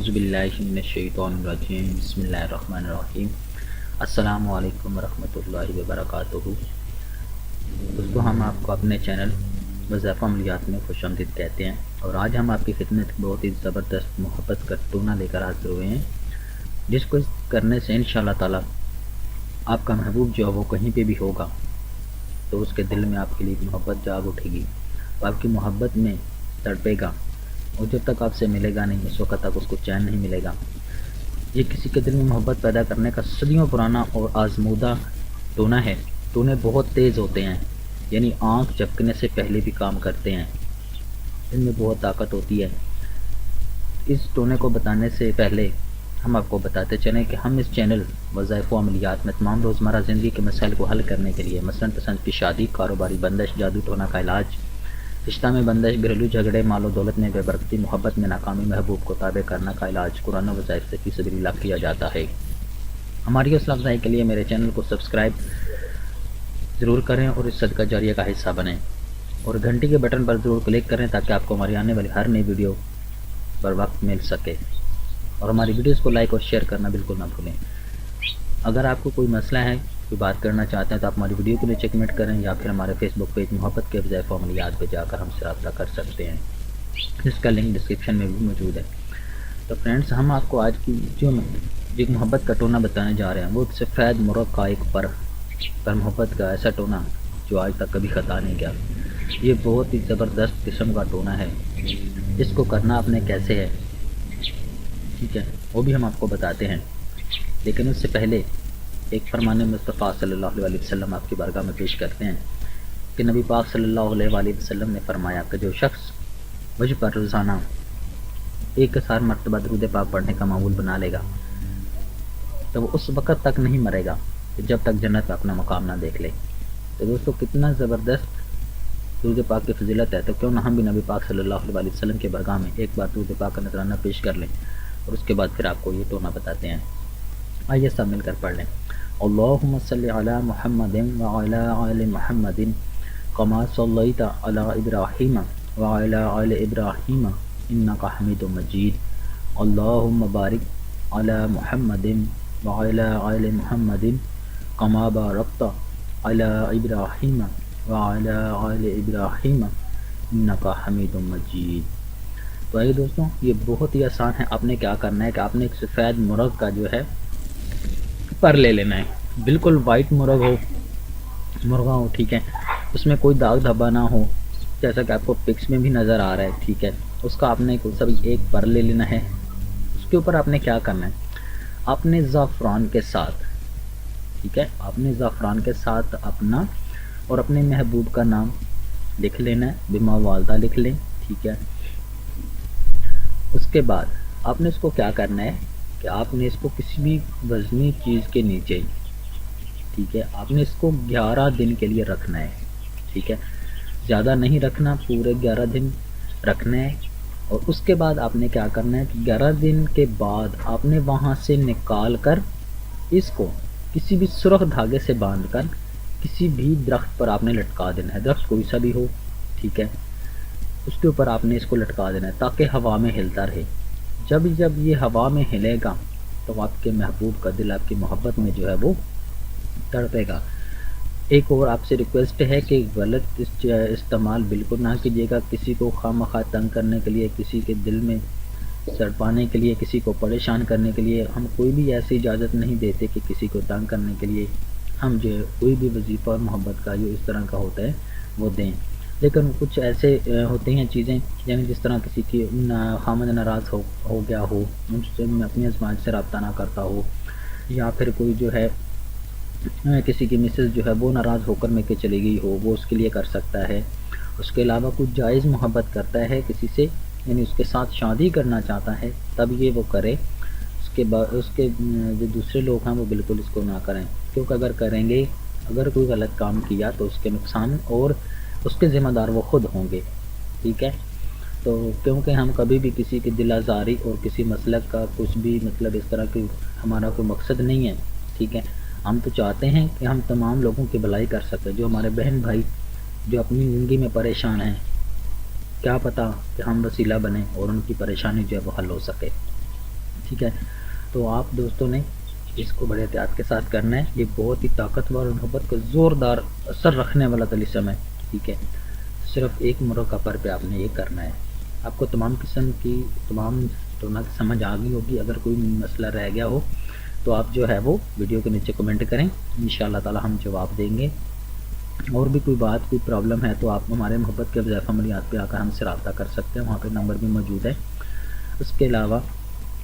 اعوذ باللہ من الشیطان الرجیم بسم اللہ الرحمن الرحیم السلام علیکم ورحمۃ اللہ وبرکاتہ۔ دوستو، ہم آپ کو اپنے چینل وظائف عملیات میں خوش آمدید کہتے ہیں، اور آج ہم آپ کی خدمت بہت ہی زبردست محبت کا ٹونہ لے کر حاضر ہوئے ہیں، جس کو کرنے سے انشاءاللہ تعالی آپ کا محبوب جو ہے وہ کہیں پہ بھی ہوگا تو اس کے دل میں آپ کے لیے محبت جاگ اٹھے گی، وہ آپ کی محبت میں تڑپے گا، اور جب تک آپ سے ملے گا نہیں اس وقت تک اس کو چین نہیں ملے گا۔ یہ کسی کے دل میں محبت پیدا کرنے کا صدیوں پرانا اور آزمودہ ٹونہ ہے۔ ٹونے بہت تیز ہوتے ہیں، یعنی آنکھ جھپکنے سے پہلے بھی کام کرتے ہیں، ان میں بہت طاقت ہوتی ہے۔ اس ٹونے کو بتانے سے پہلے ہم آپ کو بتاتے چلیں کہ ہم اس چینل وظائف و عملیات میں تمام روزمرہ زندگی کے مسائل کو حل کرنے کے لیے مثلاً پسند کی شادی، کاروباری بندش، جادو ٹونا کا علاج، رشتہ میں بندش، گھریلو جھگڑے، مال و دولت میں بے برکتی، محبت میں ناکامی، محبوب کو تابع کرنا کا علاج قرآن و وظائف سے فی سبیل اللہ کیا جاتا ہے۔ ہماری حوصلہ افزائی کے لیے میرے چینل کو سبسکرائب ضرور کریں اور اس صدقہ جاریہ کا حصہ بنیں، اور گھنٹی کے بٹن پر ضرور کلک کریں تاکہ آپ کو ہماری آنے والی ہر نئی ویڈیو پر وقت مل سکے، اور ہماری ویڈیوز کو لائک اور شیئر کرنا بالکل نہ بھولیں۔ اگر آپ کو کوئی مسئلہ ہے، کوئی بات کرنا چاہتے ہیں تو آپ ہماری ویڈیو کے نیچے کمنٹ کریں، یا پھر ہمارے فیس بک پیج محبت کے وظائف و عملیات پہ جا کر ہم سے رابطہ کر سکتے ہیں، جس کا لنک ڈسکرپشن میں بھی موجود ہے۔ تو فرینڈز، ہم آپ کو آج کی جو محبت کا ٹونہ بتانے جا رہے ہیں وہ سفید مرغ کا ایک پر محبت کا ایسا ٹونہ جو آج تک کبھی خطا نہیں گیا۔ یہ بہت ہی زبردست قسم کا ٹونہ ہے، اس کو کرنا آپ نے کیسے ہے، ٹھیک ہے، وہ بھی ہم آپ کو بتاتے ہیں، لیکن اس سے پہلے ایک فرمان مصطفیٰ صلی اللہ علیہ وسلم آپ کی بارگاہ میں پیش کرتے ہیں کہ نبی پاک صلی اللہ علیہ وسلم نے فرمایا کہ جو شخص مجھ پر روزانہ 1000 مرتبہ درود پاک پڑھنے کا معمول بنا لے گا تو وہ اس وقت تک نہیں مرے گا جب تک جنت میں اپنا مقام نہ دیکھ لے۔ تو دوستو، کتنا زبردست درود پاک کی فضیلت ہے، تو کیوں نہ ہم بھی نبی پاک صلی اللہ علیہ وسلم کے بارگاہ میں ایک بار درود پاک کا نذرانہ پیش کر لیں، اور اس کے بعد پھر آپ کو یہ ٹونہ بتاتے ہیں۔ آئیے سب مل کر پڑھ لیں۔ اللہم صلی علی محمد وعلی آل محمد کما صلیت علی ابراہیم وعلی آل ابراہیم انک حمید مجید۔ اللہم بارک علی محمد وعلی آل محمد کما بارکت علی ابراہیم وعلی آل ابراہیم انک حمید مجید۔ تو آئیے دوستوں، یہ بہت ہی آسان ہے۔ آپ نے کیا کرنا ہے کہ آپ نے ایک سفید مرغ کا جو ہے پر لے لینا ہے، بالکل وائٹ مرغا ہو، ٹھیک ہے، اس میں کوئی داغ دھبا نہ ہو، جیسا کہ آپ کو پکس میں بھی نظر آ رہا ہے، ٹھیک ہے۔ اس کا آپ نے سب ایک پر لے لینا ہے۔ اس کے اوپر آپ نے کیا کرنا ہے، آپ نے زعفران کے ساتھ، ٹھیک ہے، آپ نے زعفران کے ساتھ اپنا اور اپنے محبوب کا نام لکھ لینا ہے، بما والدہ لکھ لیں، ٹھیک ہے۔ اس کے بعد آپ نے اس کو کیا کرنا ہے کہ آپ نے اس کو کسی بھی وزنی چیز کے نیچے، ٹھیک ہے، آپ نے اس کو 11 دن کے لیے رکھنا ہے، ٹھیک ہے، زیادہ نہیں رکھنا، پورے 11 دن رکھنا ہے۔ اور اس کے بعد آپ نے کیا کرنا ہے کہ 11 دن کے بعد آپ نے وہاں سے نکال کر اس کو کسی بھی سرخ دھاگے سے باندھ کر کسی بھی درخت پر آپ نے لٹکا دینا ہے، درخت کوئی سا بھی ہو، ٹھیک ہے، اس کے اوپر آپ نے اس کو لٹکا دینا ہے تاکہ ہوا میں ہلتا رہے۔ جب یہ ہوا میں ہلے گا تو آپ کے محبوب کا دل آپ کی محبت میں جو ہے وہ تڑپے گا۔ ایک اور آپ سے ریکویسٹ ہے کہ غلط استعمال بالکل نہ کیجیے گا، کسی کو خواہ تنگ کرنے کے لیے، کسی کے دل میں سڑپانے کے لیے، کسی کو پریشان کرنے کے لیے ہم کوئی بھی ایسی اجازت نہیں دیتے کہ کسی کو تنگ کرنے کے لیے ہم جو کوئی بھی وظیفہ اور محبت کا جو اس طرح کا ہوتا ہے وہ دیں۔ لیکن کچھ ایسے ہوتے ہیں چیزیں، یعنی جس طرح کسی کی خامد ناراض ہو گیا ہو، ان سے اپنی ازواج سے رابطہ نہ کرتا ہو، یا پھر کوئی جو ہے کسی کی مسز جو ہے وہ ناراض ہو کر میں کے چلی گئی ہو، وہ اس کے لیے کر سکتا ہے۔ اس کے علاوہ کچھ جائز محبت کرتا ہے کسی سے، یعنی اس کے ساتھ شادی کرنا چاہتا ہے، تب یہ وہ کرے۔ اس کے جو دوسرے لوگ ہیں وہ بالکل اس کو نہ کریں، کیونکہ اگر کریں گے، اگر کوئی غلط کام کیا تو اس کے نقصان اور اس کے ذمہ دار وہ خود ہوں گے، ٹھیک ہے۔ تو کیونکہ ہم کبھی بھی کسی کی دل آزاری اور کسی مسلک کا کچھ بھی مطلب اس طرح کی ہمارا کوئی مقصد نہیں ہے، ٹھیک ہے۔ ہم تو چاہتے ہیں کہ ہم تمام لوگوں کی بھلائی کر سکیں، جو ہمارے بہن بھائی جو اپنی زندگی میں پریشان ہیں، کیا پتہ کہ ہم وسیلہ بنیں اور ان کی پریشانی جو ہے وہ حل ہو سکے۔ ٹھیک ہے، تو آپ دوستوں نے اس کو بڑے احتیاط کے ساتھ کرنا ہے. یہ بہت ہی طاقتور اور محبت کا زوردار اثر رکھنے والا طلسم ہے. ٹھیک ہے، صرف ایک مرغہ پر پہ آپ نے یہ کرنا ہے. آپ کو تمام قسم کی تمام سمجھ آ گئی ہوگی. اگر کوئی مسئلہ رہ گیا ہو تو آپ جو ہے وہ ویڈیو کے نیچے کمنٹ کریں، انشاءاللہ تعالی ہم جواب دیں گے. اور بھی کوئی بات کوئی پرابلم ہے تو آپ ہمارے محبت کے وظائف عملیات پہ آ کر ہم سے رابطہ کر سکتے ہیں، وہاں پہ نمبر بھی موجود ہے. اس کے علاوہ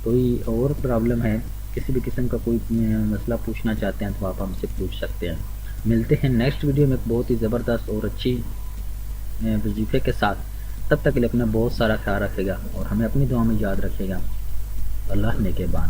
کوئی اور پرابلم ہے، کسی بھی قسم کا کوئی مسئلہ پوچھنا چاہتے ہیں تو آپ ہم سے پوچھ سکتے ہیں. ملتے ہیں نیکسٹ ویڈیو میں بہت ہی زبردست اور اچھی وظیفے کے ساتھ. تب تک کے لیے اپنا بہت سارا خیال رکھے گا اور ہمیں اپنی دعا میں یاد رکھے گا. اللہ نگہبان.